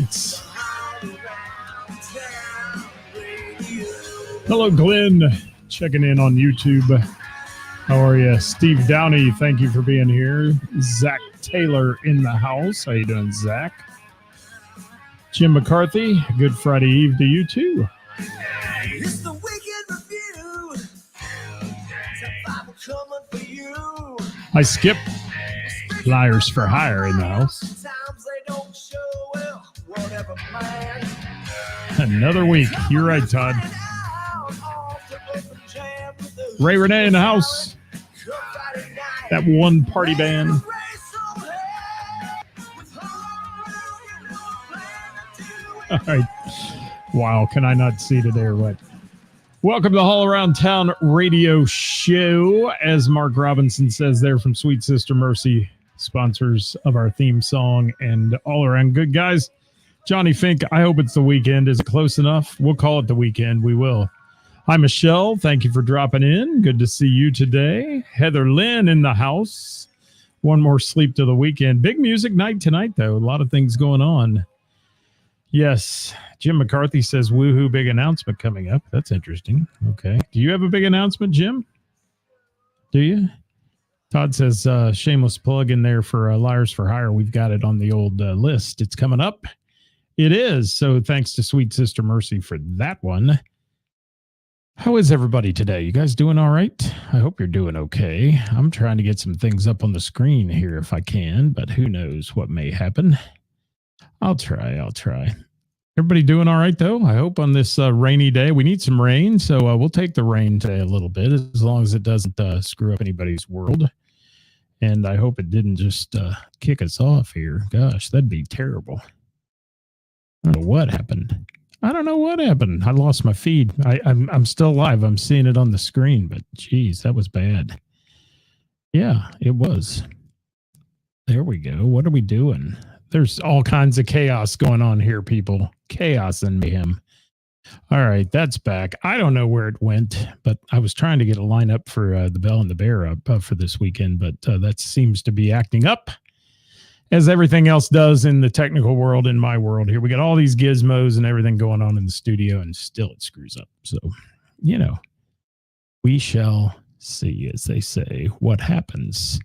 right. Hello, Glenn. Checking in on YouTube. How are you? Steve Downey, thank you for being here. Zach Taylor in the house. How you doing, Zach? Jim McCarthy, good Friday Eve to you, too. It's the Weekend Review. I skip Liars for Hire in the house. Another week. You're right, Todd. Ray Renee in the house. That one party band. All right. Wow. Can I not see today or what? Welcome to the All Around Town Radio Show. As Mark Robinson says there from Sweet Sister Mercy, sponsors of our theme song and all around good guys. Johnny Fink, I hope it's the weekend. Is it close enough? We'll call it the weekend. We will. Hi, Michelle. Thank you for dropping in. Good to see you today. Heather Lynn in the house. One more sleep to the weekend. Big music night tonight, though. A lot of things going on. Yes. Jim McCarthy says, woohoo, big announcement coming up. That's interesting. Okay. Do you have a big announcement, Jim? Do you? Todd says, shameless plug in there for Liars for Hire. We've got it on the old list. It's coming up. It is. So thanks to Sweet Sister Mercy for that one. How is everybody today? You guys doing all right? I hope you're doing okay. I'm trying to get some things up on the screen here if I can, but who knows what may happen. I'll try. Everybody doing all right, though? I hope on this rainy day. We need some rain, so we'll take the rain today a little bit, as long as it doesn't screw up anybody's world. And I hope it didn't just kick us off here. Gosh, that'd be terrible. I don't know what happened. I lost my feed. I'm still live. I'm seeing it on the screen, but geez, that was bad. Yeah, it was. There we go. What are we doing? There's all kinds of chaos going on here, people. Chaos and mayhem. All right, that's back. I don't know where it went, but I was trying to get a lineup for the Bell and the Bear up for this weekend, but that seems to be acting up, as everything else does in the technical world, in my world here. We got all these gizmos and everything going on in the studio, and still it screws up. So, we shall see, as they say, what happens.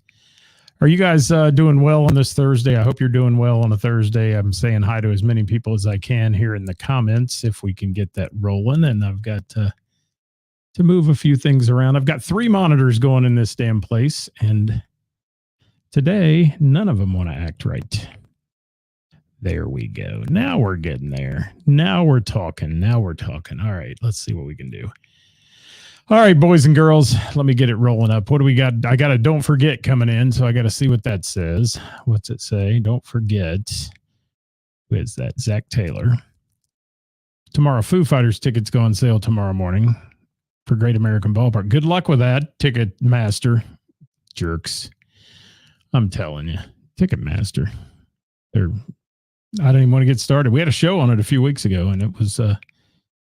Are you guys doing well on this Thursday? I hope you're doing well on a Thursday. I'm saying hi to as many people as I can here in the comments, if we can get that rolling. And I've got to move a few things around. I've got 3 monitors going in this damn place, and today, none of them want to act right. There we go. Now we're getting there. Now we're talking. All right, let's see what we can do. All right, boys and girls, let me get it rolling up. What do we got? I got a don't forget coming in, so I got to see what that says. What's it say? Don't forget. Who is that? Zach Taylor. Tomorrow, Foo Fighters tickets go on sale tomorrow morning for Great American Ballpark. Good luck with that, Ticketmaster. Jerks. I'm telling you, Ticketmaster. I don't even want to get started. We had a show on it a few weeks ago, and it was a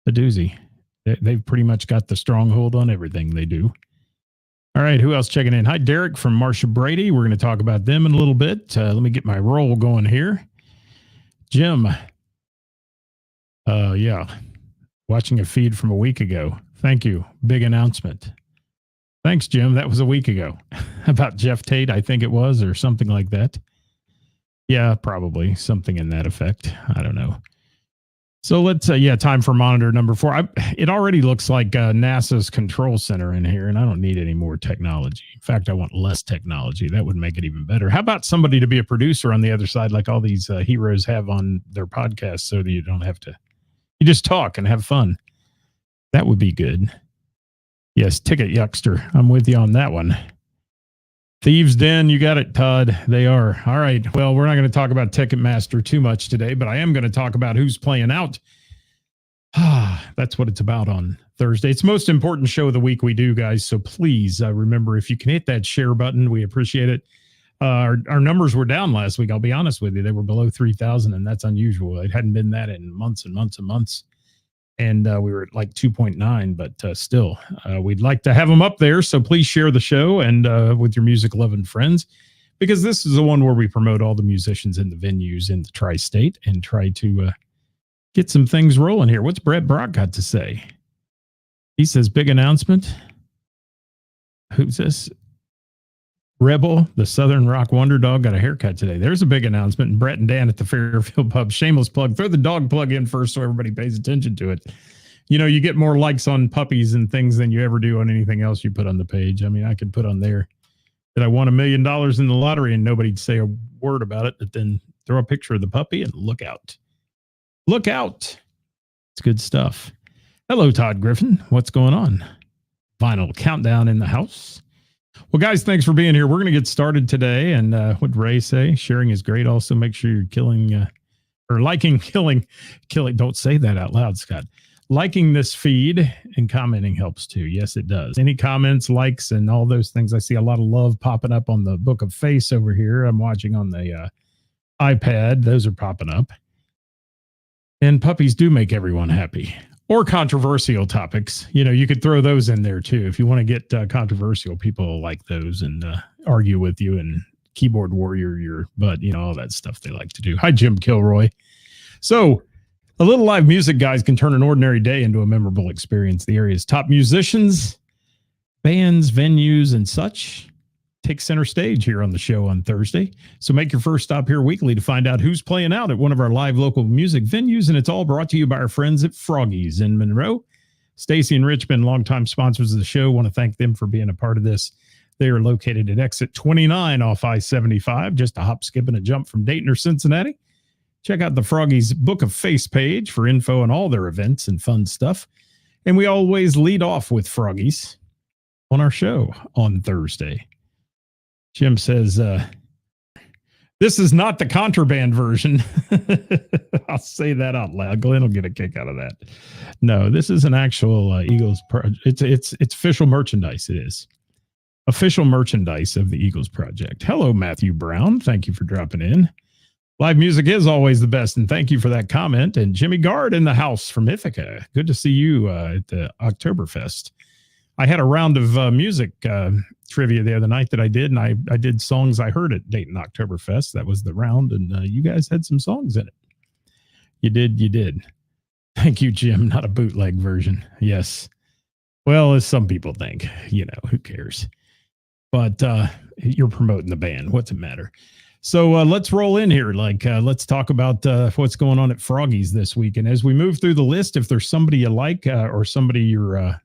doozy. They've pretty much got the stronghold on everything they do. All right, who else checking in? Hi, Derek from Marcia Brady. We're going to talk about them in a little bit. Let me get my roll going here. Jim. Yeah. Watching a feed from a week ago. Thank you. Big announcement. Thanks, Jim. That was a week ago. About Jeff Tate, I think it was, or something like that. Yeah, probably something in that effect. I don't know. So let's, time for monitor number 4. It already looks like NASA's control center in here, and I don't need any more technology. In fact, I want less technology. That would make it even better. How about somebody to be a producer on the other side, like all these heroes have on their podcasts, so that you don't have to, you just talk and have fun. That would be good. Yes, Ticket Yuckster. I'm with you on that one. Thieves Den, you got it, Todd. They are. All right. Well, we're not going to talk about Ticketmaster too much today, but I am going to talk about who's playing out. That's what it's about on Thursday. It's the most important show of the week we do, guys. So please remember, if you can hit that share button, we appreciate it. Our numbers were down last week. I'll be honest with you. They were below 3,000, and that's unusual. It hadn't been that in months and months and months. And we were at like 2.9, but still, we'd like to have them up there. So please share the show and with your music-loving friends. because this is the one where we promote all the musicians in the venues in the tri-state and try to get some things rolling here. What's Brett Brock got to say? He says, big announcement. Who's this? Rebel, the Southern Rock Wonder Dog, got a haircut today. There's a big announcement. And Brett and Dan at the Fairfield Pub. Shameless plug. Throw the dog plug in first so everybody pays attention to it. You know, you get more likes on puppies and things than you ever do on anything else you put on the page. I mean, I could put on there that I won $1 million in the lottery and nobody'd say a word about it, but then throw a picture of the puppy and look out. Look out. It's good stuff. Hello, Todd Griffin. What's going on? Vinyl countdown in the house. Well, guys, thanks for being here. We're going to get started today. And what Ray say? Sharing is great. Also, make sure you're killing or liking, killing. Don't say that out loud, Scott. Liking this feed and commenting helps too. Yes, it does. Any comments, likes, and all those things. I see a lot of love popping up on the Book of Face over here. I'm watching on the iPad. Those are popping up. And puppies do make everyone happy. Or controversial topics. You know, you could throw those in there too. If you want to get controversial, people like those and argue with you and keyboard warrior your butt, you know, all that stuff they like to do. Hi, Jim Kilroy. So a little live music, guys, can turn an ordinary day into a memorable experience. The area's top musicians, bands, venues, and such take center stage here on the show on Thursday. So make your first stop here weekly to find out who's playing out at one of our live local music venues. And it's all brought to you by our friends at Froggy's in Monroe. Stacy and Rich, been longtime sponsors of the show. Want to thank them for being a part of this. They are located at exit 29 off I-75, just a hop, skip, and a jump from Dayton or Cincinnati. Check out the Froggy's Book of Face page for info on all their events and fun stuff. And we always lead off with Froggy's on our show on Thursday. Jim says, this is not the contraband version. I'll say that out loud. Glenn will get a kick out of that. No, this is an actual Eagles. It's official merchandise. It is official merchandise of the Eagles Project. Hello, Matthew Brown. Thank you for dropping in. Live music is always the best, and thank you for that comment. And Jimmy Gard in the house from Ithaca. Good to see you at the Oktoberfest. I had a round of music trivia the other night that I did, and I did songs I heard at Dayton Oktoberfest. That was the round, and you guys had some songs in it. You did. Thank you, Jim. Not a bootleg version. Yes. Well, as some people think, you know, who cares? But you're promoting the band. What's it matter? So let's roll in here. Let's talk about what's going on at Froggy's this week. And as we move through the list, if there's somebody you like or somebody you're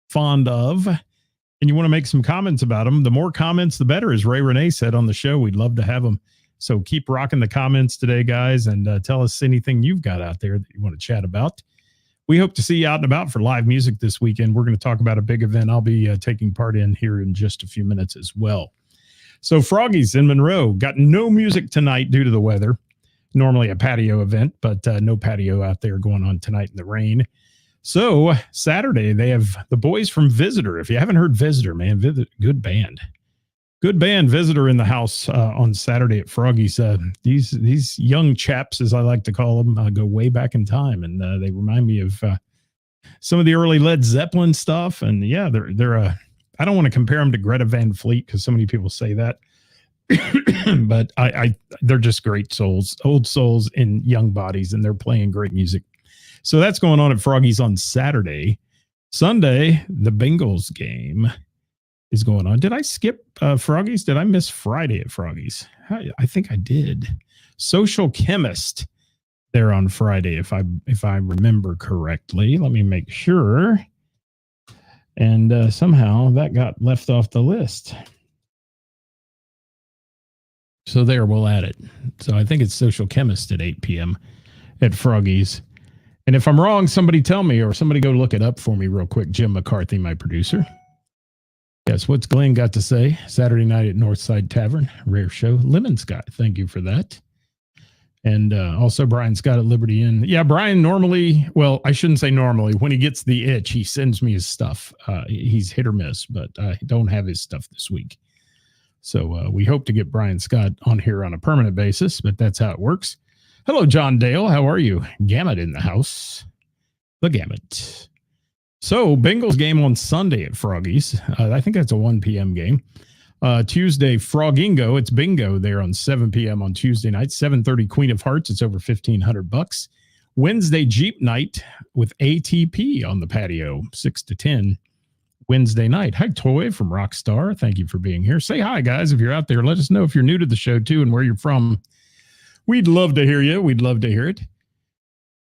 fond of and you want to make some comments about them, the more comments the better, as Ray Renee said on the show. We'd love to have them. So keep rocking the comments today, guys, and tell us anything you've got out there that you want to chat about. We hope to see you out and about for live music this weekend. We're going to talk about a big event I'll be taking part in here in just a few minutes as well. So Froggy's in Monroe got no music tonight due to the weather. Normally a patio event, but no patio out there going on tonight in the rain. So Saturday, they have the boys from Visitor. If you haven't heard Visitor, man, good band. Good band, Visitor in the house on Saturday at Froggy's. These young chaps, as I like to call them, go way back in time, and they remind me of some of the early Led Zeppelin stuff. And yeah, they're I don't want to compare them to Greta Van Fleet because so many people say that, but they're just great souls, old souls in young bodies, and they're playing great music. So that's going on at Froggy's on Saturday. Sunday, the Bengals game is going on. Did I skip Froggy's? Did I miss Friday at Froggy's? I think I did. Social Chemist there on Friday, if I remember correctly. Let me make sure. And somehow that got left off the list. So there, we'll add it. So I think it's Social Chemist at 8 p.m. at Froggy's. And if I'm wrong, somebody tell me, or somebody go look it up for me real quick. Jim McCarthy, my producer. Yes, what's Glenn got to say? Saturday night at Northside Tavern. Rare show. Lemon Scott, thank you for that. And also Brian Scott at Liberty Inn. Yeah, Brian normally, well, I shouldn't say normally. When he gets the itch, he sends me his stuff. He's hit or miss, but I don't have his stuff this week. So we hope to get Brian Scott on here on a permanent basis, but that's how it works. Hello, John Dale. How are you? Gamut in the house. The Gamut. So Bengals game on Sunday at Froggy's. I think that's a 1 p.m. game. Tuesday, Frogingo. It's bingo there on 7 p.m. on Tuesday night. 7:30, Queen of Hearts. It's over $1,500. Wednesday, Jeep Night with ATP on the patio, 6 to 10 Wednesday night. Hi, Toy from Rockstar. Thank you for being here. Say hi, guys, if you're out there. Let us know if you're new to the show, too, and where you're from. We'd love to hear you. We'd love to hear it.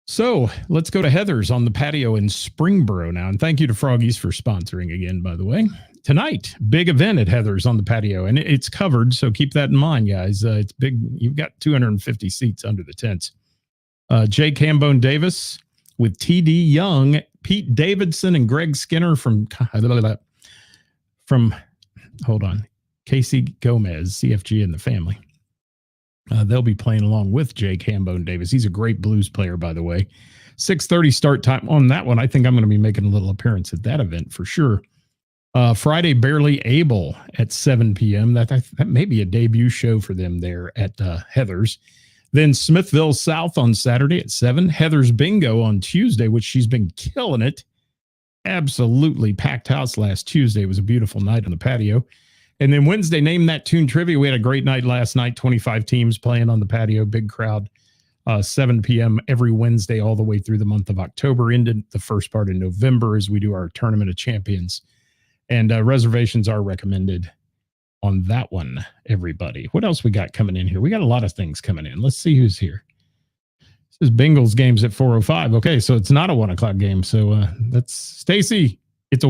So let's go to Heather's on the patio in Springboro now. And thank you to Froggies for sponsoring again, by the way. Tonight, big event at Heather's on the patio, and it's covered, so keep that in mind, guys. It's big. You've got 250 seats under the tents. Jay Cambone Davis with T.D. Young, Pete Davidson, and Greg Skinner from Casey Gomez, CFG and the family. They'll be playing along with Jay Cambone Davis. He's a great blues player, by the way. 6:30 start time on that one. I think I'm going to be making a little appearance at that event for sure. Friday, Barely Able at 7 p.m. That may be a debut show for them there at Heather's. Then Smithville South on Saturday at 7. Heather's Bingo on Tuesday, which she's been killing it. Absolutely packed house last Tuesday. It was a beautiful night on the patio. And then Wednesday, Name That Tune Trivia. We had a great night last night. 25 teams playing on the patio. Big crowd. 7 p.m. every Wednesday all the way through the month of October. Into the first part of November as we do our Tournament of Champions. And reservations are recommended on that one, everybody. What else we got coming in here? We got a lot of things coming in. Let's see who's here. This is Bengals games at 4:05. Okay, so it's not a 1 o'clock game. So that's Stacy. It's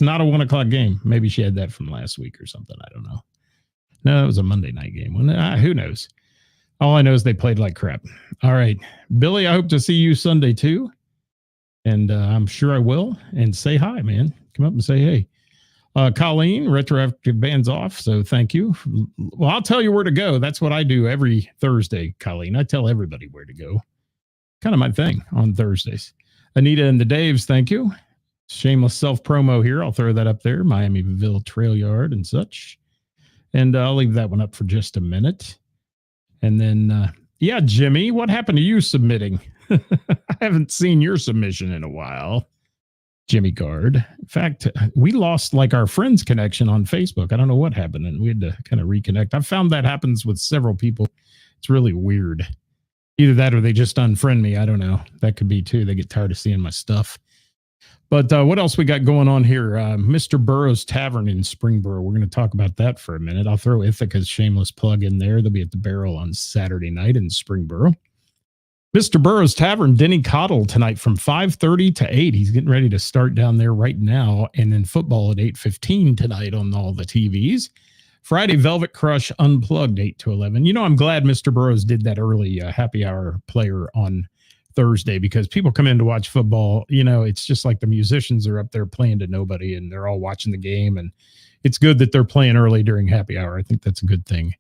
not a 1 o'clock game. Maybe she had that from last week or something. I don't know. No, it was a Monday night game. Who knows? All I know is they played like crap. All right. Billy, I hope to see you Sunday too. And I'm sure I will. And say hi, man. Come up and say hey. Colleen, Retroactive Band's off, so thank you. Well, I'll tell you where to go. That's what I do every Thursday, Colleen. I tell everybody where to go. Kind of my thing on Thursdays. Anita and the Daves, thank you. Shameless self-promo here. I'll throw that up there. Miamiville Trail Yard and such. And I'll leave that one up for just a minute. And then, Jimmy, what happened to you submitting? I haven't seen your submission in a while. Jimmy Guard. In fact, we lost like our friends connection on Facebook. I don't know what happened, and we had to kind of reconnect. I've found that happens with several people. It's really weird. Either that or they just unfriend me. I don't know. That could be too. They get tired of seeing my stuff. But what else we got going on here? Mr. Burroughs Tavern in Springboro. We're going to talk about that for a minute. I'll throw Ithaca's shameless plug in there. They'll be at the Barrel on Saturday night in Springboro. Mr. Burroughs Tavern, Denny Cottle tonight from 5:30 to 8. He's getting ready to start down there right now. And then football at 8:15 tonight on all the TVs. Friday, Velvet Crush Unplugged, 8 to 11. You know, I'm glad Mr. Burroughs did that early happy hour player on Thursday because people come in to watch football. You know, it's just like the musicians are up there playing to nobody and they're all watching the game. And it's good that they're playing early during happy hour. I think that's a good thing.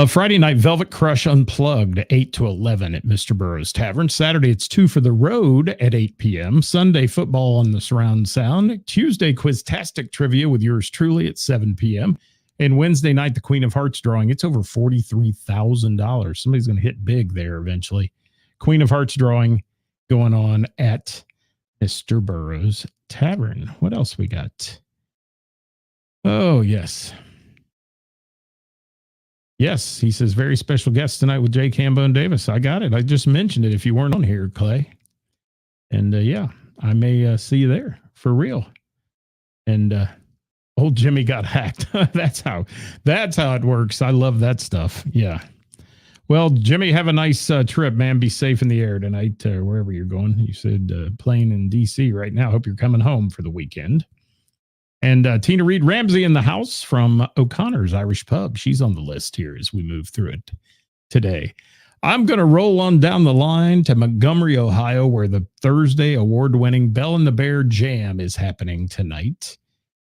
Friday night, Velvet Crush Unplugged, 8 to 11 at Mr. Burroughs Tavern. Saturday, it's 2 for the Road at 8 p.m. Sunday, football on the surround sound. Tuesday, Quiztastic Trivia with yours truly at 7 p.m. And Wednesday night, the Queen of Hearts drawing. It's over $43,000. Somebody's going to hit big there eventually. Queen of Hearts drawing going on at Mr. Burroughs Tavern. What else we got? Oh, yes. Yes, he says, very special guest tonight with Jay Cambone Davis. I got it. I just mentioned it if you weren't on here, Clay. And I may see you there for real. And old Jimmy got hacked. That's how it works. I love that stuff. Yeah. Well, Jimmy, have a nice trip, man. Be safe in the air tonight, wherever you're going. You said playing in D.C. right now. Hope you're coming home for the weekend. And Tina Reed Ramsey in the house from O'Connor's Irish Pub. She's on the list here as we move through it today. I'm going to roll on down the line to Montgomery, Ohio, where the Thursday award-winning Bell and the Bear Jam is happening tonight.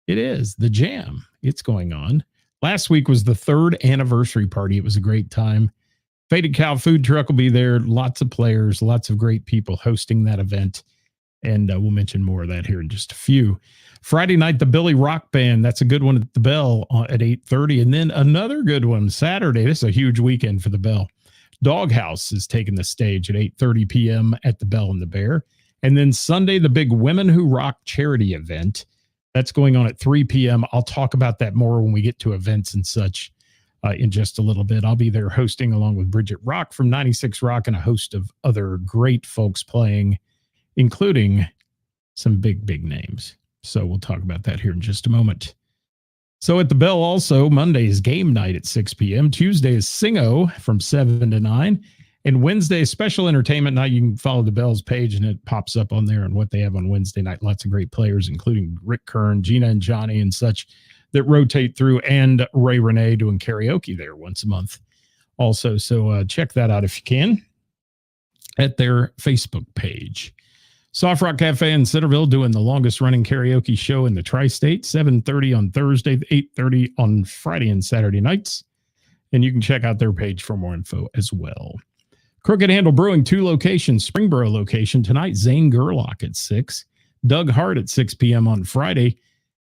It is the Jam. It's going on. Last week was the 3rd anniversary party. It was a great time. Faded Cow food truck will be there. Lots of players, lots of great people hosting that event. And we'll mention more of that here in just a few. Friday night, the Billy Rock Band. That's a good one at the Bell at 8:30. And then another good one Saturday. This is a huge weekend for the Bell. Doghouse is taking the stage at 8:30 p.m. at the Bell and the Bear. And then Sunday, the big Women Who Rock charity event. That's going on at 3 p.m. I'll talk about that more when we get to events and such in just a little bit. I'll be there hosting along with Bridget Rock from 96 Rock and a host of other great folks playing, including some big, big names. So we'll talk about that here in just a moment. So at the Bell also, Monday is game night at 6 p.m. Tuesday is Singo from 7 to 9. And Wednesday is special entertainment night. You can follow the Bell's page and it pops up on there and what they have on Wednesday night. Lots of great players, including Rick Kern, Gina and Johnny and such that rotate through, and Ray Renee doing karaoke there once a month also. So check that out if you can at their Facebook page. Soft Rock Cafe in Centerville doing the longest running karaoke show in the tri-state, 7:30 on Thursday, 8:30 on Friday and Saturday nights. And you can check out their page for more info as well. Crooked Handle Brewing, 2 locations, Springboro location tonight, Zane Gerlach at 6, Doug Hart at 6 p.m. on Friday.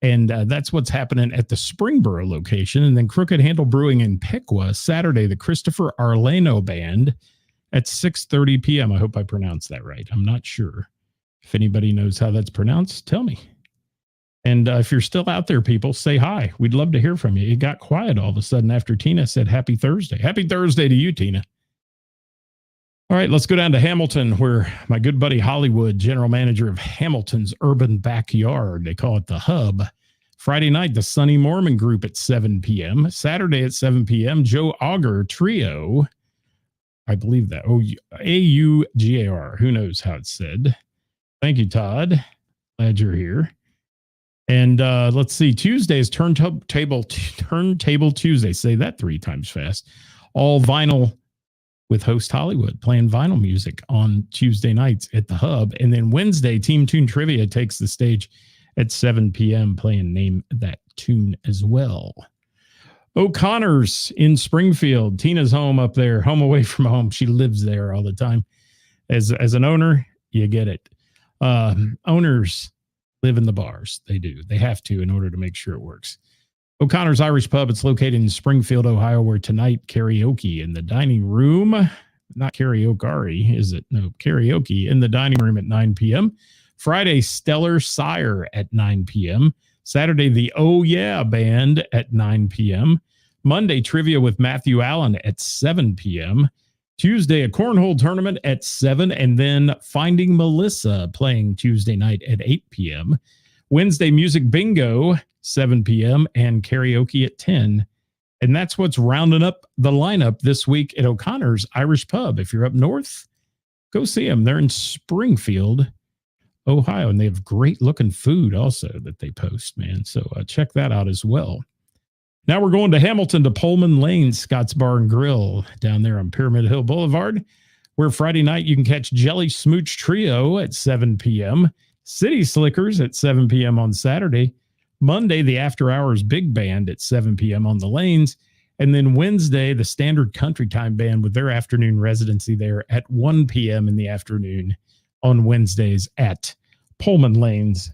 And that's what's happening at the Springboro location. And then Crooked Handle Brewing in Piqua, Saturday, the Christopher Arleno Band at 6:30 p.m. I hope I pronounced that right. I'm not sure. If anybody knows how that's pronounced, tell me. And if you're still out there, people, say hi. We'd love to hear from you. It got quiet all of a sudden after Tina said happy Thursday. Happy Thursday to you, Tina. All right, let's go down to Hamilton, where my good buddy Hollywood, general manager of Hamilton's Urban Backyard, they call it the Hub. Friday night, the Sunny Mormon Group at 7 p.m. Saturday at 7 p.m., Joe Auger Trio. I believe that. Oh, A-U-G-A-R. Who knows how it's said. Thank you, Todd. Glad you're here. And let's see. Tuesday is Turntable Tuesday. Say that 3 times fast. All vinyl with host Hollywood, playing vinyl music on Tuesday nights at the Hub. And then Wednesday, Team Tune Trivia takes the stage at 7 p.m. playing Name That Tune as well. O'Connor's in Springfield. Tina's home up there, home away from home. She lives there all the time. As an owner, you get it. Owners live in the bars. They do. They have to in order to make sure it works. O'Connor's Irish Pub. It's located in Springfield, Ohio, where tonight karaoke in the dining room. Not karaoke, is it? No, karaoke in the dining room at 9 p.m. Friday, Stellar Sire at 9 p.m. Saturday, the Oh Yeah Band at 9 p.m. Monday, trivia with Matthew Allen at 7 p.m. Tuesday, a cornhole tournament at 7, and then Finding Melissa playing Tuesday night at 8 p.m. Wednesday, music bingo, 7 p.m., and karaoke at 10. And that's what's rounding up the lineup this week at O'Connor's Irish Pub. If you're up north, go see them. They're in Springfield, Ohio, and they have great looking food also that they post, man. So check that out as well. Now we're going to Hamilton to Pullman Lane, Scott's Bar and Grill down there on Pyramid Hill Boulevard, where Friday night you can catch Jelly Smooch Trio at 7 p.m., City Slickers at 7 p.m. on Saturday, Monday, the After Hours Big Band at 7 p.m. on the lanes, and then Wednesday, the Standard Country Time Band with their afternoon residency there at 1 p.m. in the afternoon on Wednesdays at Pullman Lane's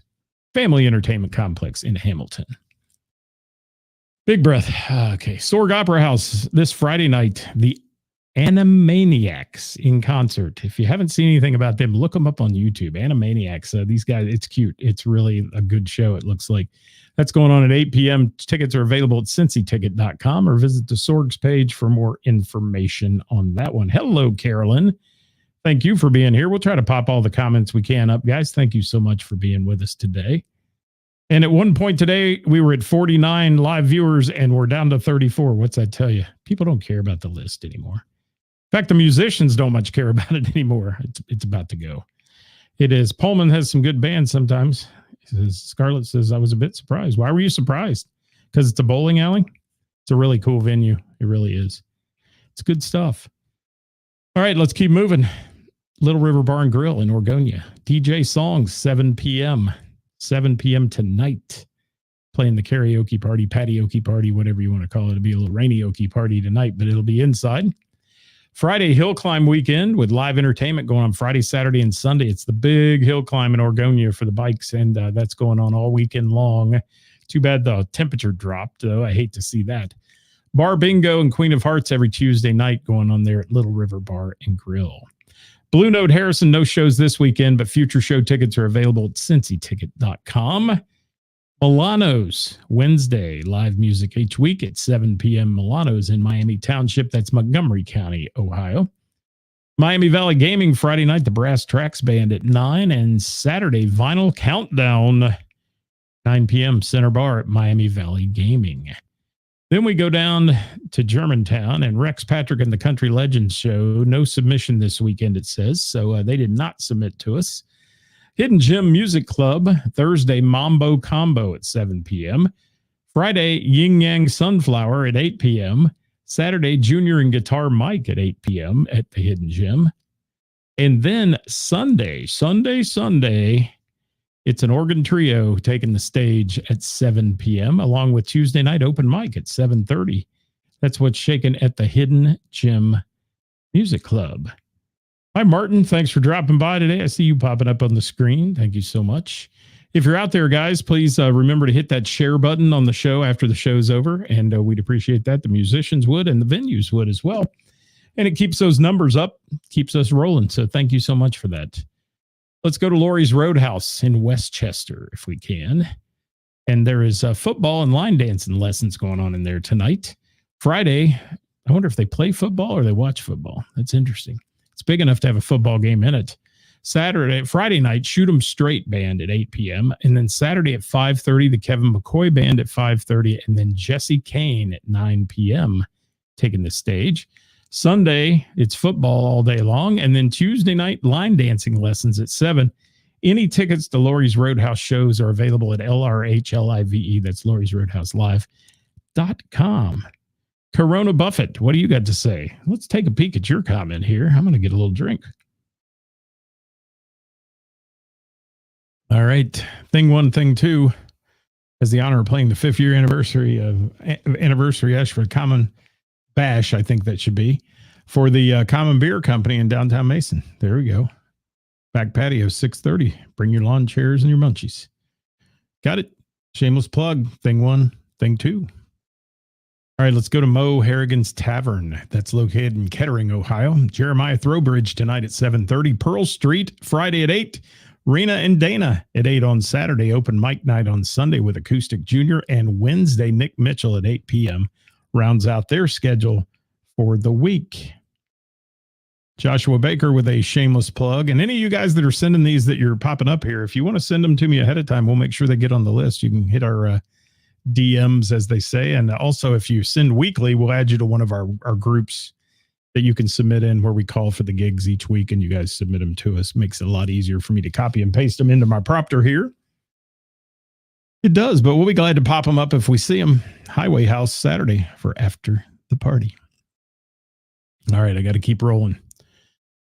Family Entertainment Complex in Hamilton. Big breath. Okay. Sorg Opera House this Friday night. The Animaniacs in concert. If you haven't seen anything about them, look them up on YouTube. Animaniacs. These guys, it's cute. It's really a good show, it looks like. That's going on at 8 p.m. Tickets are available at cincyticket.com or visit the Sorg's page for more information on that one. Hello, Carolyn. Thank you for being here. We'll try to pop all the comments we can up, guys. Thank you so much for being with us today. And at one point today, we were at 49 live viewers, and we're down to 34. What's that tell you? People don't care about the list anymore. In fact, the musicians don't much care about it anymore. It's about to go. It is. Pullman has some good bands sometimes. Scarlett says, I was a bit surprised. Why were you surprised? Because it's a bowling alley? It's a really cool venue. It really is. It's good stuff. All right, let's keep moving. Little River Bar and Grill in Orgonia. DJ Songs, 7 p.m. 7 p.m. tonight. Playing the karaoke party, patioke party, whatever you want to call it. It'll be a little rainy-oke party tonight, but it'll be inside. Friday, Hill Climb weekend with live entertainment going on Friday, Saturday, and Sunday. It's the big hill climb in Orgonia for the bikes, and that's going on all weekend long. Too bad the temperature dropped, though. I hate to see that. Bar Bingo and Queen of Hearts every Tuesday night going on there at Little River Bar and Grill. Blue Note Harrison, no shows this weekend, but future show tickets are available at cincyticket.com. Milano's Wednesday, live music each week at 7 p.m. Milano's in Miami Township. That's Montgomery County, Ohio. Miami Valley Gaming Friday night, the Brass Tracks Band at 9, and Saturday, Vinyl Countdown, 9 p.m. Center Bar at Miami Valley Gaming. Then we go down to Germantown and Rex Patrick and the Country Legends Show. No submission this weekend, it says, so they did not submit to us. Hidden Gem Music Club, Thursday, Mambo Combo at 7 p.m. Friday, Yin Yang Sunflower at 8 p.m. Saturday, Junior and Guitar Mike at 8 p.m. at the Hidden Gem. And then Sunday, it's an organ trio taking the stage at 7 p.m. along with Tuesday night open mic at 7:30. That's what's shaking at the Hidden Gem Music Club. Hi, Martin. Thanks for dropping by today. I see you popping up on the screen. Thank you so much. If you're out there, guys, please remember to hit that share button on the show after the show's over, and we'd appreciate that. The musicians would, and the venues would as well. And it keeps those numbers up, keeps us rolling. So thank you so much for that. Let's go to Lori's Roadhouse in Westchester, if we can. And there is football and line dancing lessons going on in there tonight. Friday, I wonder if they play football or they watch football. That's interesting. It's big enough to have a football game in it. Friday night, Shoot 'em Straight Band at 8 p.m. And then Saturday at 5:30, the Kevin McCoy Band at 5:30. And then Jesse Kane at 9 p.m. taking the stage. Sunday, it's football all day long. And then Tuesday night, line dancing lessons at 7. Any tickets to Lori's Roadhouse shows are available at LRHLIVE. That's Lori's Roadhouse Live.com. Corona Buffett, what do you got to say? Let's take a peek at your comment here. I'm going to get a little drink. All right. Thing one, thing two has the honor of playing the 5th year anniversary Ashford Common Bash, I think that should be, for the Common Beer Company in downtown Mason. There we go. Back patio, 6:30. Bring your lawn chairs and your munchies. Got it. Shameless plug. Thing one, thing two. All right, let's go to Mo Harrigan's Tavern. That's located in Kettering, Ohio. Jeremiah Throwbridge tonight at 7:30. Pearl Street, Friday at 8. Rena and Dana at 8 on Saturday. Open mic night on Sunday with Acoustic Junior. And Wednesday, Nick Mitchell at 8 p.m. rounds out their schedule for the week. Joshua Baker with a shameless plug. And any of you guys that are sending these that you're popping up here, if you want to send them to me ahead of time, we'll make sure they get on the list. You can hit our DMs, as they say. And also, if you send weekly, we'll add you to one of our groups that you can submit in where we call for the gigs each week and you guys submit them to us. Makes it a lot easier for me to copy and paste them into my prompter here. It does, but we'll be glad to pop them up if we see them. Highway House Saturday for after the party. All right, I got to keep rolling.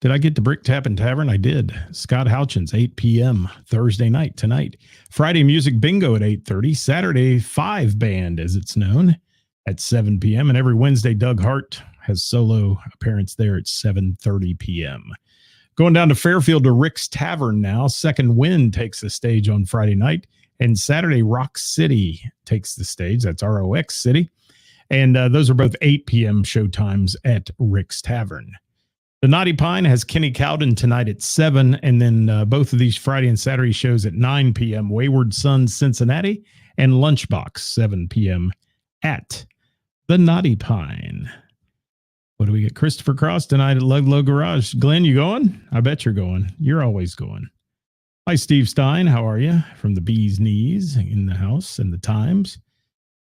Did I get to Brick Tap and Tavern? I did. Scott Houchins, 8 p.m. Thursday night tonight. Friday Music Bingo at 8:30. Saturday 5 Band, as it's known, at 7 p.m. And every Wednesday, Doug Hart has solo appearance there at 7:30 p.m. Going down to Fairfield to Rick's Tavern now. Second Wind takes the stage on Friday night. And Saturday, Rock City takes the stage. That's ROX City. And those are both 8 p.m. show times at Rick's Tavern. The Naughty Pine has Kenny Cowden tonight at 7, and then both of these Friday and Saturday shows at 9 p.m. Wayward Sons Cincinnati and Lunchbox, 7 p.m. at the Naughty Pine. What do we get? Christopher Cross tonight at Ludlow Garage. Glenn, you going? I bet you're going. You're always going. Hi, Steve Stein. How are you? From the Bee's Knees in the house and the Times.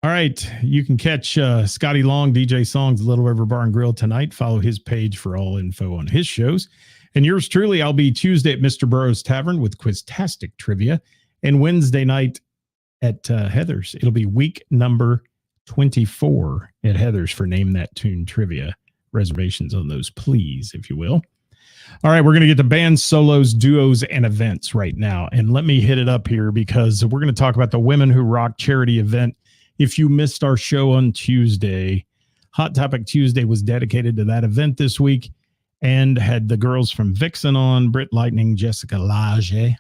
All right, you can catch Scotty Long, DJ Songs, Little River Bar and Grill tonight. Follow his page for all info on his shows. And yours truly, I'll be Tuesday at Mr. Burroughs Tavern with Quiztastic Trivia. And Wednesday night at Heather's. It'll be week number 24 at Heather's for Name That Tune Trivia. Reservations on those, please, if you will. All right, we're going to get to bands, solos, duos, and events right now. And let me hit it up here because we're going to talk about the Women Who Rock charity event. If you missed our show on Tuesday, Hot Topic Tuesday was dedicated to that event this week and had the girls from Vixen on, Britt Lightning, Jessica Lage,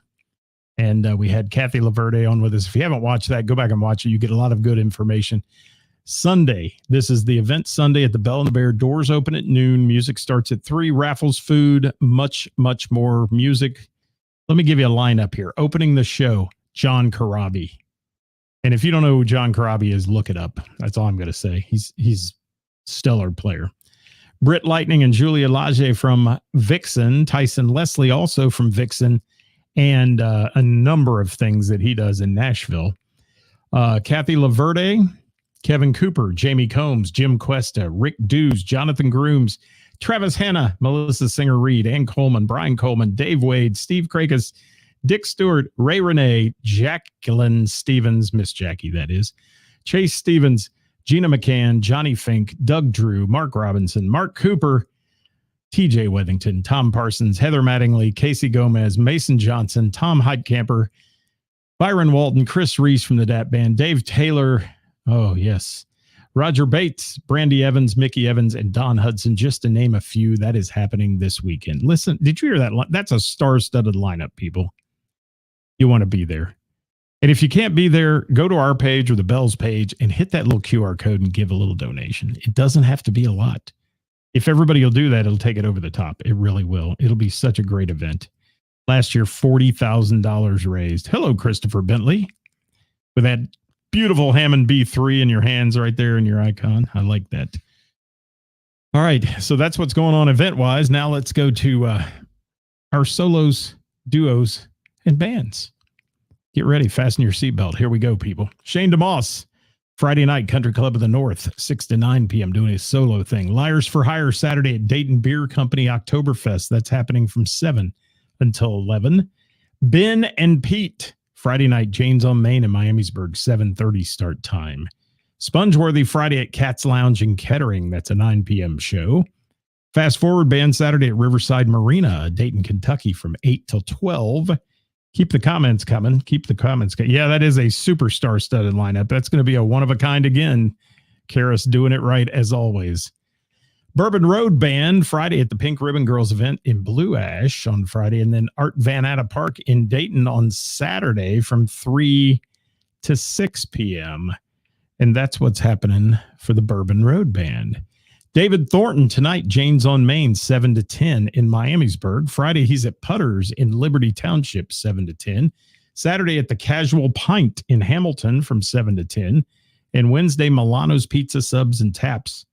and we had Kathy Laverde on with us. If you haven't watched that, go back and watch it. You get a lot of good information. Sunday, this is the event Sunday at the Bell and the Bear. Doors open at noon. Music starts at 3. Raffles, food, much, much more music. Let me give you a lineup here. Opening the show, John Corabi. And if you don't know who John Corabi is, look it up. That's all I'm going to say. He's stellar player. Britt Lightning and Julia Lage from Vixen. Tyson Leslie also from Vixen. And a number of things that he does in Nashville. Kathy Laverde, Kevin Cooper, Jamie Combs, Jim Cuesta, Rick Dews, Jonathan Grooms, Travis Hanna, Melissa Singer-Reed, Ann Coleman, Brian Coleman, Dave Wade, Steve Krakus, Dick Stewart, Ray Renee, Jacqueline Stevens, Miss Jackie, that is, Chase Stevens, Gina McCann, Johnny Fink, Doug Drew, Mark Robinson, Mark Cooper, TJ Wethington, Tom Parsons, Heather Mattingly, Casey Gomez, Mason Johnson, Tom Heitkamper, Byron Walton, Chris Reese from the DAT Band, Dave Taylor, oh yes, Roger Bates, Brandy Evans, Mickey Evans, and Don Hudson, just to name a few. That is happening this weekend. Listen, did you hear that? That's a star-studded lineup, people. You want to be there. And if you can't be there, go to our page or the Bells page and hit that little QR code and give a little donation. It doesn't have to be a lot. If everybody will do that, it'll take it over the top. It really will. It'll be such a great event. Last year, $40,000 raised. Hello, Christopher Bentley, with that beautiful Hammond B3 in your hands right there in your icon. I like that. All right, so that's what's going on event-wise. Now let's go to our solos, duos, and bands. Get ready. Fasten your seatbelt. Here we go, people. Shane DeMoss, Friday night, Country Club of the North, 6 to 9 p.m., doing his solo thing. Liars for Hire, Saturday at Dayton Beer Company Oktoberfest. That's happening from 7 until 11. Ben and Pete, Friday night, Jane's on Main in Miamisburg, 7:30 start time. Spongeworthy, Friday at Cat's Lounge in Kettering. That's a 9 p.m. show. Fast Forward Band, Saturday at Riverside Marina, Dayton, Kentucky, from 8 till 12. Keep the comments coming. Yeah, that is a superstar studded lineup. That's going to be a one-of-a-kind again. Karis doing it right, as always. Bourbon Road Band, Friday at the Pink Ribbon Girls event in Blue Ash on Friday, and then Art Van Atta Park in Dayton on Saturday from 3 to 6 p.m. And that's what's happening for the Bourbon Road Band. David Thornton tonight, Jane's on Main, 7 to 10 in Miamisburg. Friday, he's at Putters in Liberty Township, 7 to 10. Saturday at the Casual Pint in Hamilton from 7 to 10. And Wednesday, Milano's Pizza Subs and Taps,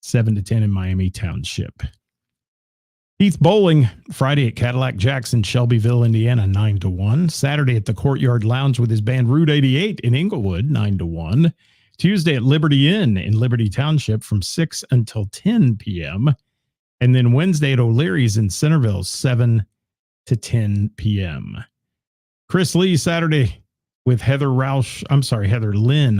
7 to 10 in Miami Township. Heath Bowling, Friday at Cadillac Jackson, Shelbyville, Indiana, 9 to 1. Saturday at the Courtyard Lounge with his band Route 88 in Inglewood, 9 to 1. Tuesday at Liberty Inn in Liberty Township from 6 until 10 p.m. And then Wednesday at O'Leary's in Centerville, 7 to 10 p.m. Chris Lee, Saturday with Heather Lynn,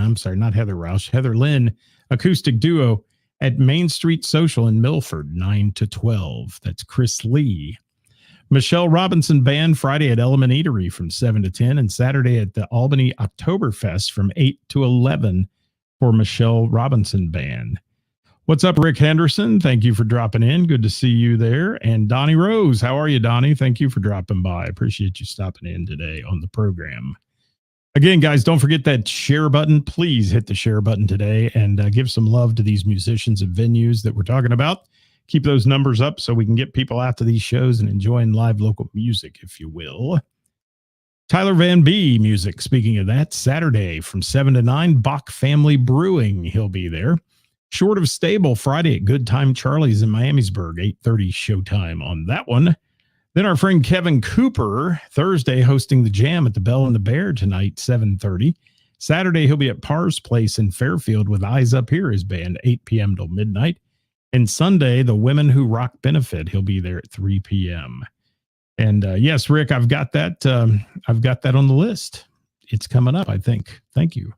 acoustic duo at Main Street Social in Milford, 9 to 12. That's Chris Lee. Michelle Robinson Band, Friday at Element Eatery from 7 to 10, and Saturday at the Albany Oktoberfest from 8 to 11 for Michelle Robinson Band. What's up, Rick Henderson? Thank you for dropping in. Good to see you there. And Donnie Rose, how are you, Donnie? Thank you for dropping by. I appreciate you stopping in today on the program. Again, guys, don't forget that share button. Please hit the share button today and give some love to these musicians and venues that we're talking about. Keep those numbers up so we can get people out to these shows and enjoying live local music, if you will. Tyler Van B music. Speaking of that, Saturday from 7 to 9, Bach Family Brewing. He'll be there. Short of Stable, Friday at Good Time Charlie's in Miamisburg, 8:30 showtime on that one. Then our friend Kevin Cooper, Thursday, hosting the Jam at the Bell and the Bear tonight, 7:30. Saturday, he'll be at Parr's Place in Fairfield with Eyes Up Here, his band, 8 p.m. till midnight. And Sunday, the Women Who Rock Benefit, he'll be there at 3 p.m. And yes, Rick, I've got that on the list. It's coming up, I think. Thank you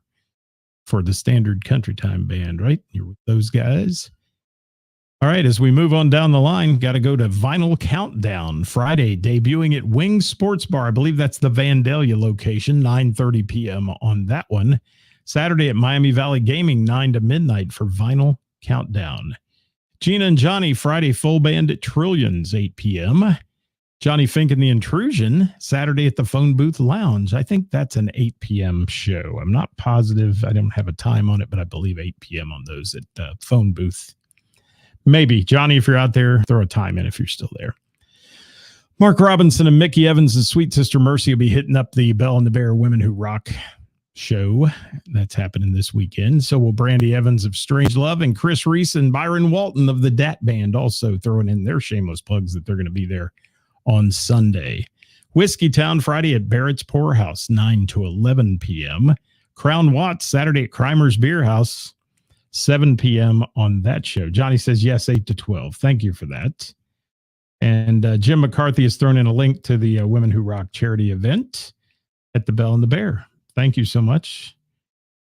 for the Standard Country Time Band, right? You're with those guys. All right, as we move on down the line, got to go to Vinyl Countdown. Friday, debuting at Wings Sports Bar. I believe that's the Vandalia location, 9:30 p.m. on that one. Saturday at Miami Valley Gaming, 9 to midnight for Vinyl Countdown. Gina and Johnny, Friday, full band at Trillions, 8 p.m. Johnny Fink and the Intrusion, Saturday at the Phone Booth Lounge. I think that's an 8 p.m. show. I'm not positive. I don't have a time on it, but I believe 8 p.m. on those at the Phone Booth. Maybe. Johnny, if you're out there, throw a time in if you're still there. Mark Robinson and Mickey Evans and Sweet Sister Mercy will be hitting up the Bell and the Bear Women Who Rock show that's happening this weekend. So will Brandy Evans of Strange Love and Chris Reese and Byron Walton of the Dat Band also throwing in their shameless plugs that they're going to be there on Sunday. Whiskey Town Friday at Barrett's Poorhouse, 9 to 11 p.m. Crown Watts Saturday at Crimer's Beer House, 7 p.m. on that show. Johnny says yes, 8 to 12. Thank you for that. And Jim McCarthy has thrown in a link to the Women Who Rock charity event at the Bell and the Bear. Thank you so much.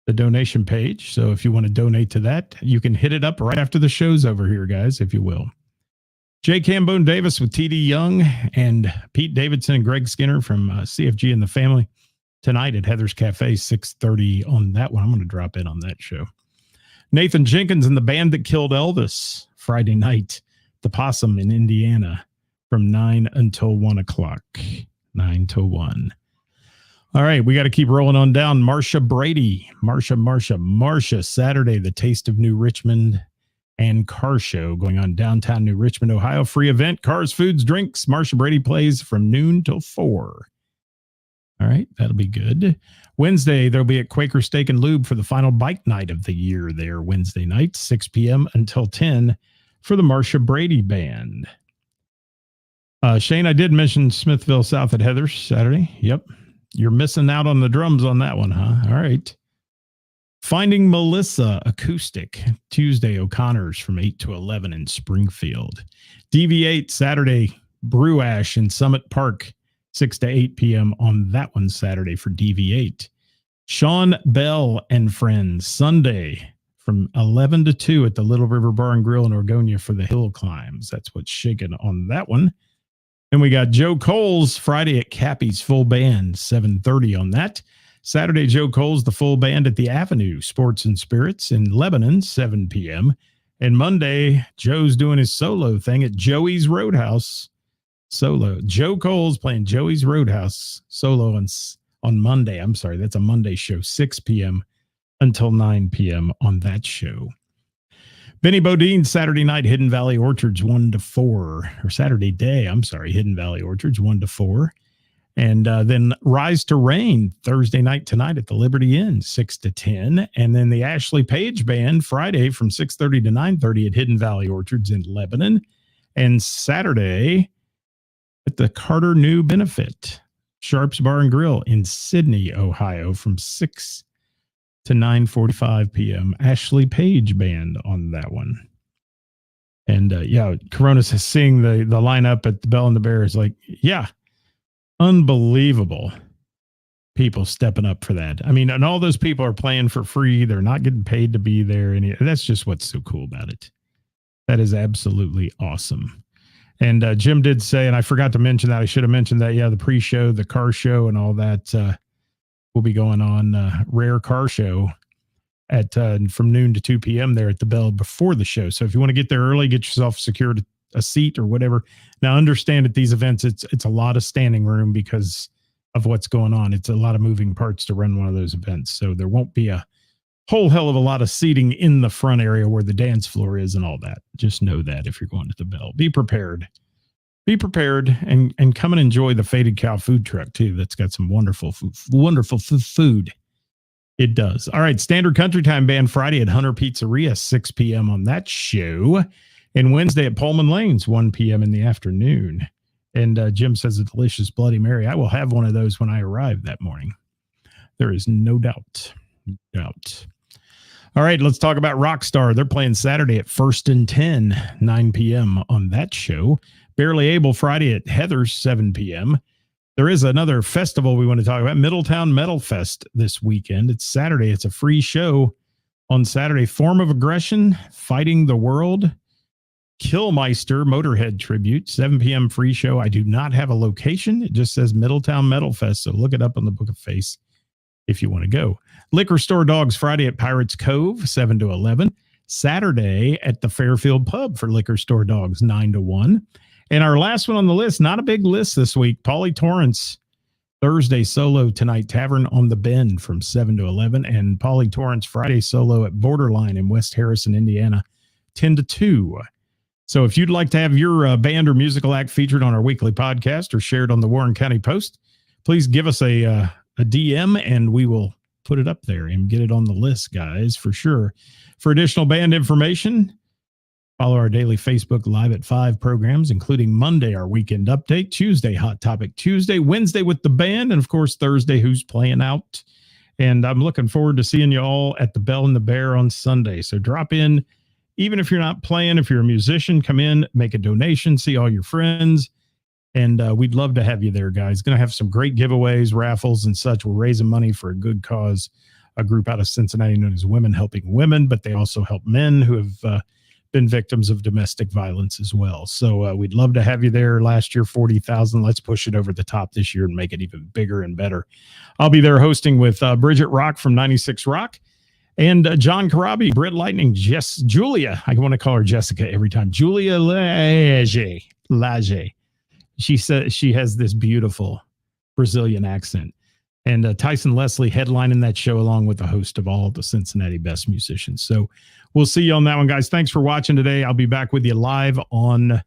The donation page. So if you want to donate to that, you can hit it up right after the show's over here, guys, if you will. Jay Cambone Davis with TD Young and Pete Davidson and Greg Skinner from CFG and the Family tonight at Heather's Cafe, 6:30 on that one. I'm going to drop in on that show. Nathan Jenkins and the Band That Killed Elvis Friday night, The Possum in Indiana from 9 until 1 o'clock. 9 till 1. All right, we got to keep rolling on down. Marsha Brady, Marsha, Saturday, the Taste of New Richmond and Car Show going on downtown New Richmond, Ohio. Free event, cars, foods, drinks. Marsha Brady plays from noon till 4. All right, that'll be good. Wednesday, they'll be at Quaker Steak and Lube for the final bike night of the year there Wednesday night, 6 p.m. until 10 for the Marsha Brady Band. Shane, I did mention Smithville South at Heather's Saturday. Yep. You're missing out on the drums on that one, huh? All right. Finding Melissa Acoustic, Tuesday, O'Connor's from 8 to 11 in Springfield. DV8 Saturday, Brew Ash in Summit Park, 6 to 8 p.m. on that one Saturday for DV8. Sean Bell and Friends, Sunday from 11 to 2 at the Little River Bar and Grill in Orgonia for the Hill Climbs. That's what's shaking on that one. And we got Joe Coles Friday at Cappy's Full Band, 7:30 on that. Saturday, Joe Coles, the full band at the Avenue Sports and Spirits in Lebanon, 7 p.m. And Monday, Joe's doing his solo thing at Joey's Roadhouse. Solo. Joe Coles playing Joey's Roadhouse solo on Monday. I'm sorry, that's a Monday show, 6 p.m. until 9 p.m. on that show. Benny Bodine, Saturday night, Hidden Valley Orchards, 1 to 4. Or Saturday day, I'm sorry, Hidden Valley Orchards, 1 to 4. And then Rise to Rain, Thursday night tonight at the Liberty Inn, 6 to 10. And then the Ashley Page Band, Friday from 6:30 to 9:30 at Hidden Valley Orchards in Lebanon. And Saturday at the Carter New Benefit, Sharps Bar and Grill in Sydney, Ohio, from 6 to 9:45 p.m. Ashley Page Band on that one. And yeah, Corona's seeing the lineup at the Bell and the Bear is like, yeah, unbelievable people stepping up for that. I mean, and all those people are playing for free. They're not getting paid to be there. And that's just what's so cool about it. That is absolutely awesome. And Jim did say, and I forgot to mention that, I should have mentioned that, yeah, the pre-show, the car show and all that will be going on Rare Car Show at from noon to 2 p.m. there at the Bell before the show. So if you want to get there early, get yourself secured a seat or whatever. Now, understand at these events, it's a lot of standing room because of what's going on. It's a lot of moving parts to run one of those events. So there won't be a whole hell of a lot of seating in the front area where the dance floor is and all that. Just know that if you're going to the Bell, be prepared. Be prepared and come and enjoy the Faded Cow food truck too. That's got some wonderful food. It does. All right. Standard Country Time Band Friday at Hunter Pizzeria, 6 p.m. on that show. And Wednesday at Pullman Lanes, 1 p.m. in the afternoon. And Jim says a delicious Bloody Mary. I will have one of those when I arrive that morning. There is no doubt. All right, let's talk about Rockstar. They're playing Saturday at First and 10, 9 p.m. on that show. Barely Able Friday at Heather's, 7 p.m. There is another festival we want to talk about, Middletown Metal Fest this weekend. It's Saturday. It's a free show on Saturday. Form of Aggression, Fighting the World, Killmeister Motorhead tribute, 7 p.m. free show. I do not have a location. It just says Middletown Metal Fest, so look it up on the Book of Face if you want to go. Liquor Store Dogs Friday at Pirates Cove, 7 to 11. Saturday at the Fairfield Pub for Liquor Store Dogs, 9 to 1. And our last one on the list, not a big list this week, Pauly Torrance, Thursday solo tonight, Tavern on the Bend from 7 to 11. And Pauly Torrance Friday solo at Borderline in West Harrison, Indiana, 10 to 2. So if you'd like to have your band or musical act featured on our weekly podcast or shared on the Warren County Post, please give us a DM and we will put it up there and get it on the list, guys, for sure. For additional band information, follow our daily Facebook Live at 5 programs, including Monday, our weekend update, Tuesday, Hot Topic Tuesday, Wednesday with the band, and of course, Thursday, Who's Playing Out. And I'm looking forward to seeing you all at the Bell and the Bear on Sunday. So drop in, even if you're not playing, if you're a musician, come in, make a donation, see all your friends. And we'd love to have you there, guys. Going to have some great giveaways, raffles, and such. We're raising money for a good cause, a group out of Cincinnati known as Women Helping Women, but they also help men who have been victims of domestic violence as well. So we'd love to have you there. Last year, 40,000. Let's push it over the top this year and make it even bigger and better. I'll be there hosting with Bridget Rock from 96 Rock and John Karabi, Britt Lightning, Julia. I want to call her Jessica every time. Julia Lage. She says she has this beautiful Brazilian accent. And Tyson Leslie headlining that show along with the host of all the Cincinnati best musicians. So we'll see you on that one, guys. Thanks for watching today. I'll be back with you live on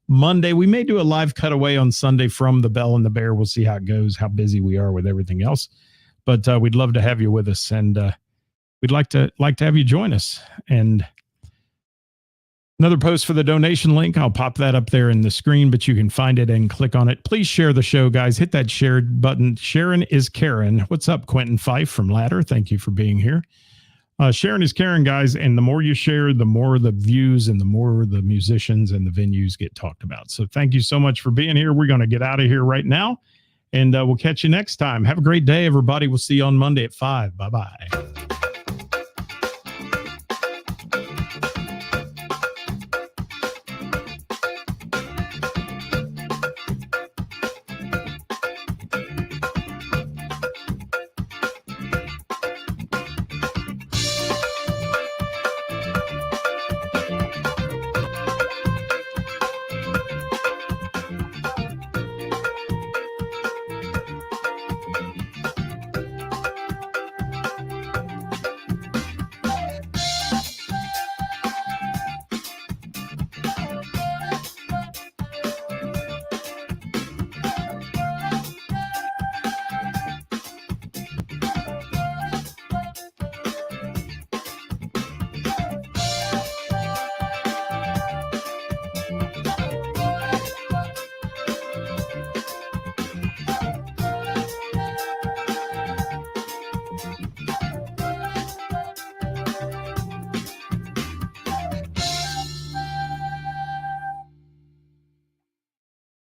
Monday. We may do a live cutaway on Sunday from the Bell and the Bear. We'll see how it goes, how busy we are with everything else. But we'd love to have you with us, and we'd like to have you join us. And another post for the donation link. I'll pop that up there in the screen, but you can find it and click on it. Please share the show, guys. Hit that shared button. Sharon is Karen. What's up, Quentin Fife from Ladder? Thank you for being here. Sharon is Karen, guys. And the more you share, the more the views and the more the musicians and the venues get talked about. So thank you so much for being here. We're going to get out of here right now, and we'll catch you next time. Have a great day, everybody. We'll see you on Monday at 5. Bye-bye.